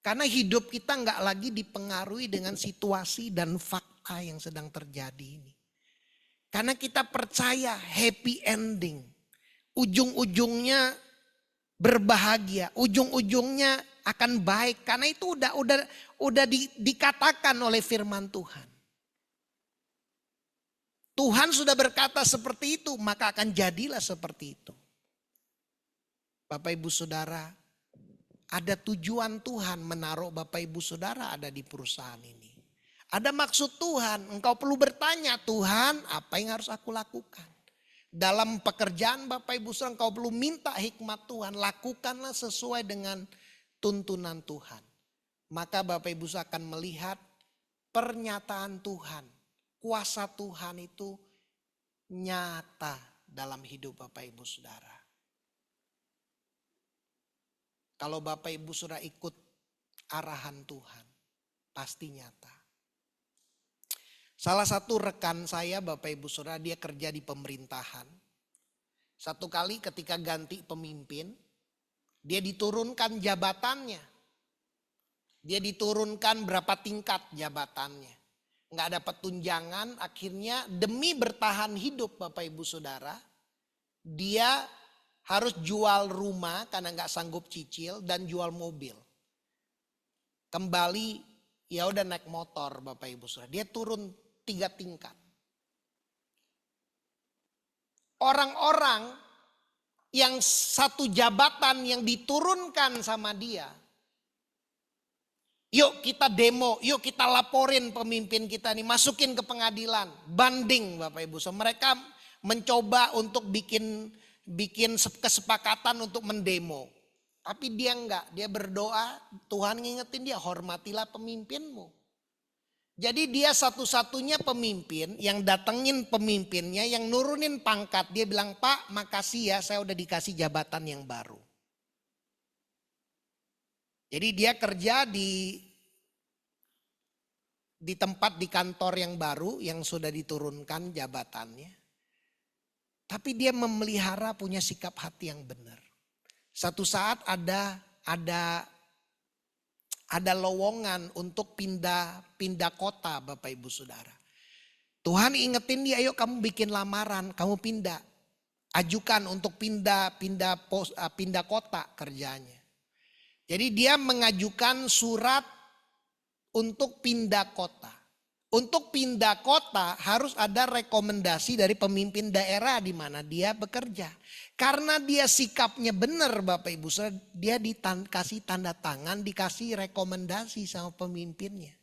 Karena hidup kita nggak lagi dipengaruhi dengan situasi dan fakta yang sedang terjadi ini. Karena kita percaya happy ending. Ujung-ujungnya berbahagia, ujung-ujungnya akan baik. Karena itu udah dikatakan oleh firman Tuhan. Tuhan sudah berkata seperti itu, maka akan jadilah seperti itu. Bapak Ibu Saudara, ada tujuan Tuhan menaruh Bapak Ibu Saudara ada di perusahaan ini. Ada maksud Tuhan, engkau perlu bertanya, Tuhan apa yang harus aku lakukan? Dalam pekerjaan Bapak Ibu Saudara engkau perlu minta hikmat Tuhan, lakukanlah sesuai dengan tuntunan Tuhan. Maka Bapak Ibu Saudara akan melihat pernyataan Tuhan. Kuasa Tuhan itu nyata dalam hidup Bapak Ibu Saudara. Kalau Bapak Ibu Saudara ikut arahan Tuhan, pasti nyata. Salah satu rekan saya Bapak Ibu Saudara, dia kerja di pemerintahan. Satu kali ketika ganti pemimpin, dia diturunkan jabatannya. Dia diturunkan berapa tingkat jabatannya. Nggak dapat tunjangan, akhirnya demi bertahan hidup Bapak Ibu Saudara, dia harus jual rumah karena nggak sanggup cicil dan jual mobil. Kembali ya udah naik motor Bapak Ibu Saudara, dia turun 3 tingkat. Orang-orang yang satu jabatan yang diturunkan sama dia, yuk kita demo, yuk kita laporin pemimpin kita nih, masukin ke pengadilan. Banding Bapak Ibu. So, mereka mencoba untuk bikin kesepakatan untuk mendemo. Tapi dia enggak, dia berdoa, Tuhan ngingetin dia, hormatilah pemimpinmu. Jadi dia satu-satunya pemimpin yang datengin pemimpinnya, yang nurunin pangkat. Dia bilang, Pak makasih ya saya udah dikasih jabatan yang baru. Jadi dia kerja di tempat di kantor yang baru yang sudah diturunkan jabatannya. Tapi dia memelihara punya sikap hati yang benar. Satu saat ada lowongan untuk pindah kota Bapak Ibu Saudara. Tuhan ingetin dia, ayo kamu bikin lamaran, kamu pindah. Ajukan untuk pindah kota kerjanya. Jadi dia mengajukan surat untuk pindah kota. Untuk pindah kota harus ada rekomendasi dari pemimpin daerah di mana dia bekerja. Karena dia sikapnya benar Bapak Ibu Saudara, dia dikasih tanda tangan, dikasih rekomendasi sama pemimpinnya.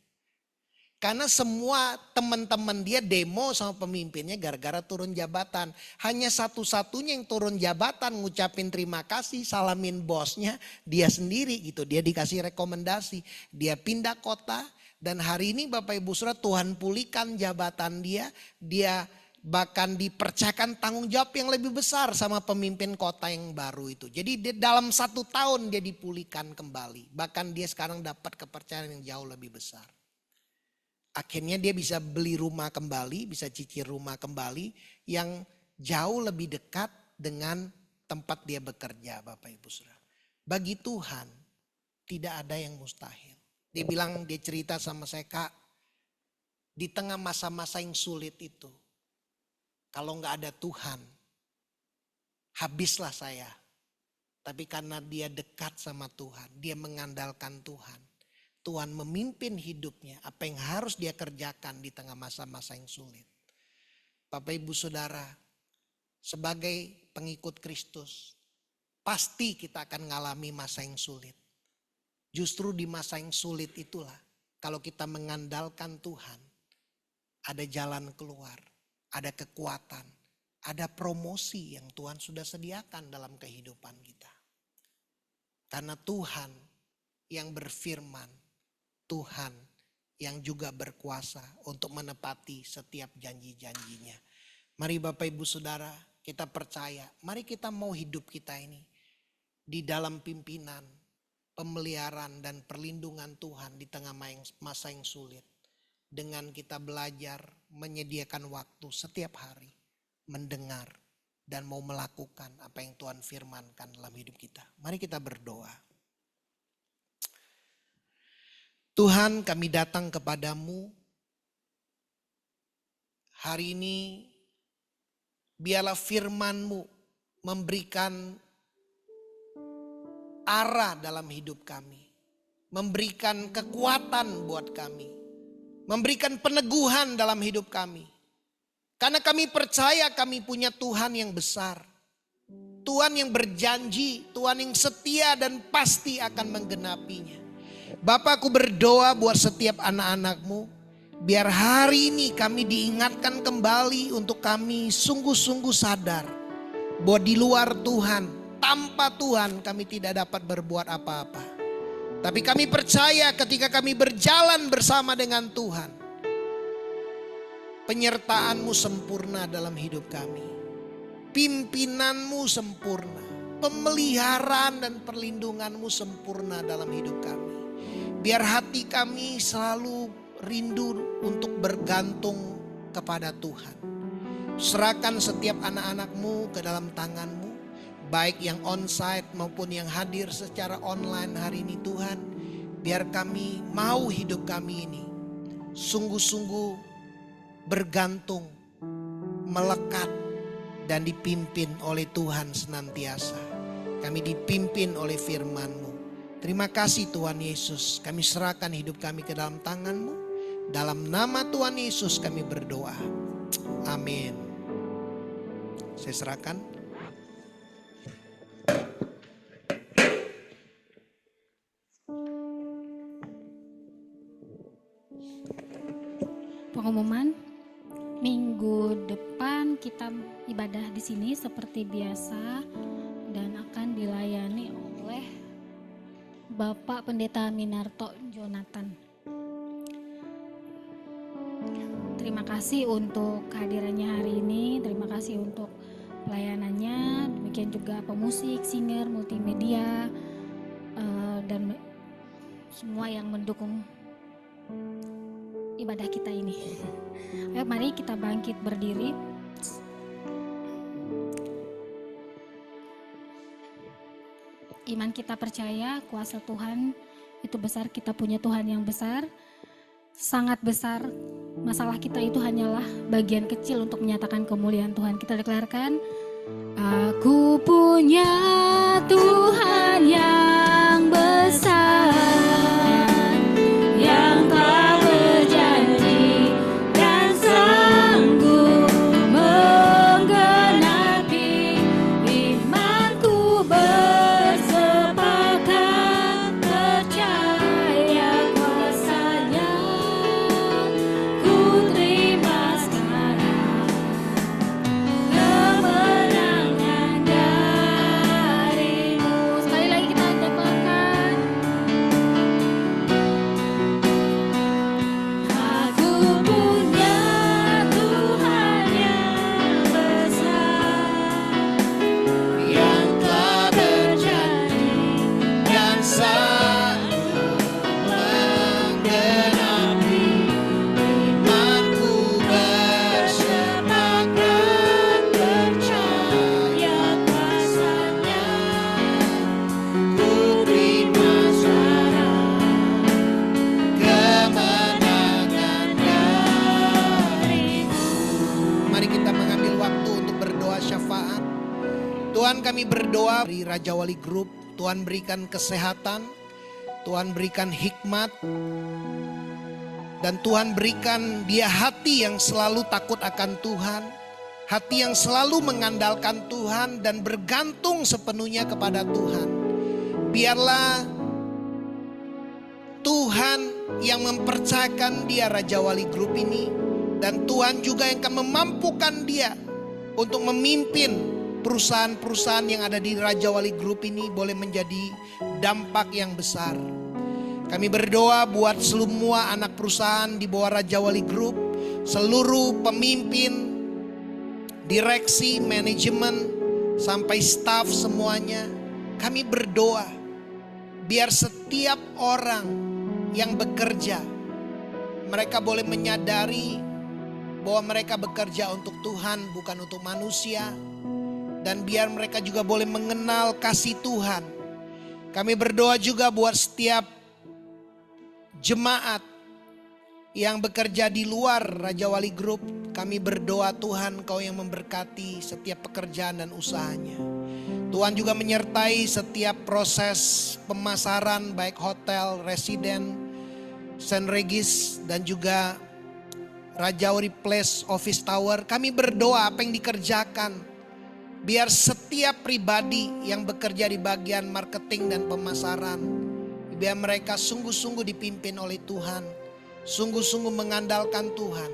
Karena semua teman-teman dia demo sama pemimpinnya gara-gara turun jabatan. Hanya satu-satunya yang turun jabatan ngucapin terima kasih, salamin bosnya, dia sendiri gitu. Dia dikasih rekomendasi, dia pindah kota dan hari ini Bapak Ibu Saudara Tuhan pulihkan jabatan dia. Dia bahkan dipercayakan tanggung jawab yang lebih besar sama pemimpin kota yang baru itu. Jadi dalam 1 tahun dia dipulihkan kembali. Bahkan dia sekarang dapat kepercayaan yang jauh lebih besar. Akhirnya dia bisa beli rumah kembali, bisa cicil rumah kembali yang jauh lebih dekat dengan tempat dia bekerja Bapak Ibu Saudara. Bagi Tuhan tidak ada yang mustahil. Dia bilang, dia cerita sama saya, Kak, di tengah masa-masa yang sulit itu, kalau nggak ada Tuhan, habislah saya. Tapi karena dia dekat sama Tuhan, dia mengandalkan Tuhan. Tuhan memimpin hidupnya, apa yang harus dia kerjakan di tengah masa-masa yang sulit. Bapak Ibu Saudara, sebagai pengikut Kristus, pasti kita akan mengalami masa yang sulit. Justru di masa yang sulit itulah, kalau kita mengandalkan Tuhan, ada jalan keluar, ada kekuatan, ada promosi yang Tuhan sudah sediakan dalam kehidupan kita. Karena Tuhan yang berfirman, Tuhan yang juga berkuasa untuk menepati setiap janji-janjinya. Mari Bapak Ibu Saudara, kita percaya, mari kita mau hidup kita ini di dalam pimpinan, pemeliharaan dan perlindungan Tuhan di tengah masa yang sulit. Dengan kita belajar menyediakan waktu setiap hari, mendengar, dan mau melakukan apa yang Tuhan firmankan dalam hidup kita. Mari kita berdoa. Tuhan, kami datang kepadamu hari ini, biarlah firman-Mu memberikan arah dalam hidup kami, memberikan kekuatan buat kami, memberikan peneguhan dalam hidup kami. Karena kami percaya kami punya Tuhan yang besar, Tuhan yang berjanji, Tuhan yang setia dan pasti akan menggenapinya. Bapa, aku berdoa buat setiap anak-anak-Mu, biar hari ini kami diingatkan kembali untuk kami sungguh-sungguh sadar bahwa di luar Tuhan, tanpa Tuhan kami tidak dapat berbuat apa-apa. Tapi kami percaya ketika kami berjalan bersama dengan Tuhan, penyertaan-Mu sempurna dalam hidup kami. Pimpinan-Mu sempurna, pemeliharaan dan perlindungan-Mu sempurna dalam hidup kami. Biar hati kami selalu rindu untuk bergantung kepada Tuhan. Serahkan setiap anak-anak-Mu ke dalam tangan-Mu, baik yang onsite maupun yang hadir secara online hari ini Tuhan. Biar kami mau hidup kami ini sungguh-sungguh bergantung, melekat dan dipimpin oleh Tuhan senantiasa. Kami dipimpin oleh firman-Mu. Terima kasih Tuhan Yesus, kami serahkan hidup kami ke dalam tangan-Mu. Dalam nama Tuhan Yesus kami berdoa. Amin. Saya serahkan. Pengumuman, minggu depan kita ibadah di sini seperti biasa dan akan dilayani oleh Bapak Pendeta Minarto Jonathan. Terima kasih untuk kehadirannya hari ini, terima kasih untuk pelayanannya, demikian juga pemusik, singer, multimedia, dan semua yang mendukung ibadah kita ini. Ayo mari kita bangkit berdiri. Iman kita percaya kuasa Tuhan itu besar, kita punya Tuhan yang besar, sangat besar. Masalah kita itu hanyalah bagian kecil untuk menyatakan kemuliaan Tuhan. Kita deklarkan, aku punya Tuhan yang besar, yang telah berjanji dan sanggup menggenapi. Imanku bersepakat percaya kuasa-Nya, ku terima sekarang kemenangan darimu. Sekali lagi kita deklarkan, aku punya Tuhan yang besar, Yang telah berjanji dan sanggup menggenapi. Imanku bersepakat percaya kuasa-Nya, ku terima sekarang kemenangan darimu. Mari kita mengambil waktu untuk berdoa syafaat. Tuhan, kami berdoa dari Raja Wali Group, Tuhan berikan kesehatan, Tuhan berikan hikmat, dan Tuhan berikan dia hati yang selalu takut akan Tuhan, hati yang selalu mengandalkan Tuhan dan bergantung sepenuhnya kepada Tuhan. Biarlah Tuhan yang mempercayakan dia Raja Wali Group ini, dan Tuhan juga yang akan memampukan dia untuk memimpin perusahaan-perusahaan yang ada di Raja Wali Group ini boleh menjadi dampak yang besar. Kami berdoa buat semua anak perusahaan di bawah Raja Wali Group, seluruh pemimpin, direksi, manajemen, sampai staf semuanya. Kami berdoa biar setiap orang yang bekerja, mereka boleh menyadari bahwa mereka bekerja untuk Tuhan bukan untuk manusia. dan biar mereka juga boleh mengenal kasih Tuhan. Kami berdoa juga buat setiap jemaat yang bekerja di luar Raja Wali Group. Kami berdoa Tuhan Kau yang memberkati setiap pekerjaan dan usahanya. Tuhan juga menyertai setiap proses pemasaran baik hotel, residen, St. Regis dan juga Raja Wali Place Office Tower. Kami berdoa apa yang dikerjakan, biar setiap pribadi yang bekerja di bagian marketing dan pemasaran, biar mereka sungguh-sungguh dipimpin oleh Tuhan, sungguh-sungguh mengandalkan Tuhan,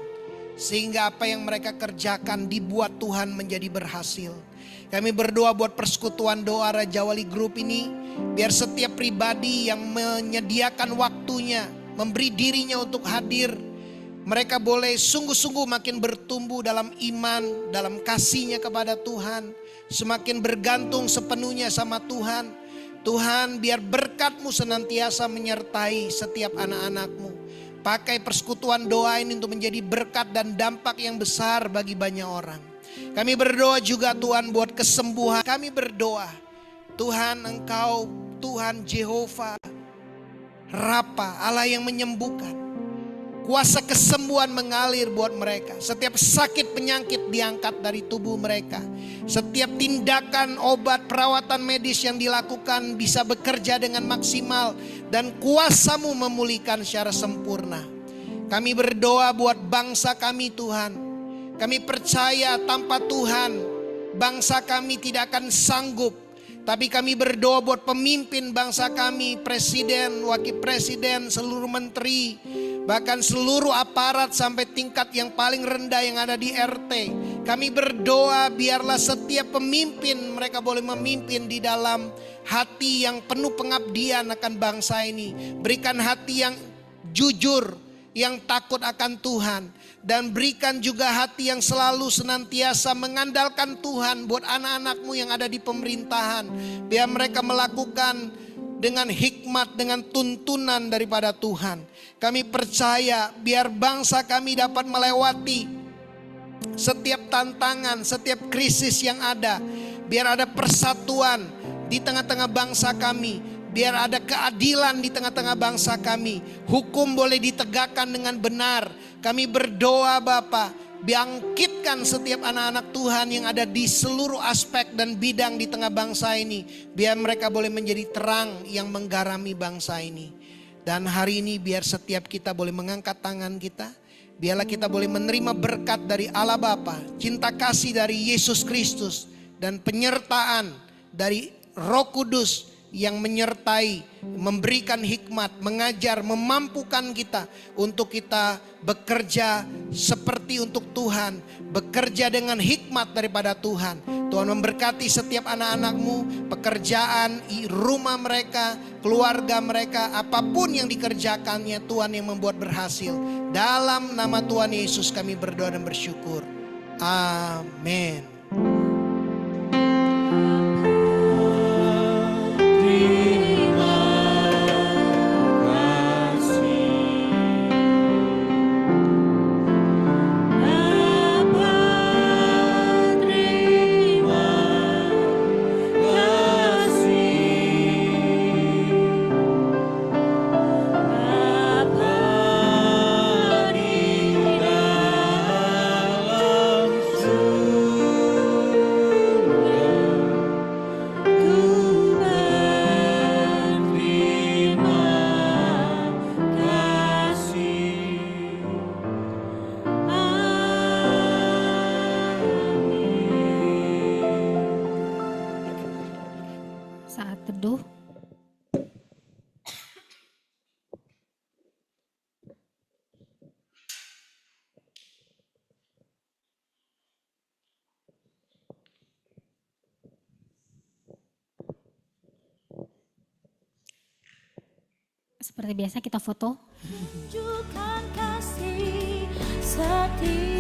sehingga apa yang mereka kerjakan dibuat Tuhan menjadi berhasil. Kami berdoa buat persekutuan doa Raja Wali Group ini, biar setiap pribadi yang menyediakan waktunya, memberi dirinya untuk hadir, mereka boleh sungguh-sungguh makin bertumbuh dalam iman, dalam kasihnya kepada Tuhan, semakin bergantung sepenuhnya sama Tuhan. Tuhan, biar berkat-Mu senantiasa menyertai setiap anak-anak-Mu. Pakai persekutuan doa ini untuk menjadi berkat dan dampak yang besar bagi banyak orang. Kami berdoa juga Tuhan buat kesembuhan. Kami berdoa Tuhan, Engkau Tuhan Jehovah Rafa, Allah yang menyembuhkan. Kuasa kesembuhan mengalir buat mereka. Setiap sakit penyakit diangkat dari tubuh mereka. Setiap tindakan obat perawatan medis yang dilakukan bisa bekerja dengan maksimal. Dan kuasa-Mu memulihkan secara sempurna. Kami berdoa buat bangsa kami Tuhan. Kami percaya tanpa Tuhan bangsa kami tidak akan sanggup. Tapi kami berdoa buat pemimpin bangsa kami, presiden, wakil presiden, seluruh menteri, bahkan seluruh aparat sampai tingkat yang paling rendah yang ada di RT. Kami berdoa biarlah setiap pemimpin mereka boleh memimpin di dalam hati yang penuh pengabdian akan bangsa ini. Berikan hati yang jujur, yang takut akan Tuhan. Dan berikan juga hati yang selalu senantiasa mengandalkan Tuhan buat anak-anak-Mu yang ada di pemerintahan. Biar mereka melakukan dengan hikmat, dengan tuntunan daripada Tuhan. Kami percaya biar bangsa kami dapat melewati setiap tantangan, setiap krisis yang ada. Biar ada persatuan di tengah-tengah bangsa kami. Biar ada keadilan di tengah-tengah bangsa kami. Hukum boleh ditegakkan dengan benar. Kami berdoa Bapa, bangkitkan setiap anak-anak Tuhan yang ada di seluruh aspek dan bidang di tengah bangsa ini. Biar mereka boleh menjadi terang yang menggarami bangsa ini. Dan hari ini biar setiap kita boleh mengangkat tangan kita. Biarlah kita boleh menerima berkat dari Allah Bapa, cinta kasih dari Yesus Kristus, dan penyertaan dari Roh Kudus yang menyertai, memberikan hikmat, mengajar, memampukan kita untuk kita bekerja seperti untuk Tuhan, bekerja dengan hikmat daripada Tuhan. Tuhan memberkati setiap anak-anak-Mu, pekerjaan, rumah mereka, keluarga mereka, apapun yang dikerjakannya Tuhan yang membuat berhasil. Dalam nama Tuhan Yesus kami berdoa dan bersyukur. Amin. Saat teduh. Seperti biasa kita foto. Tunjukkan kasih setia.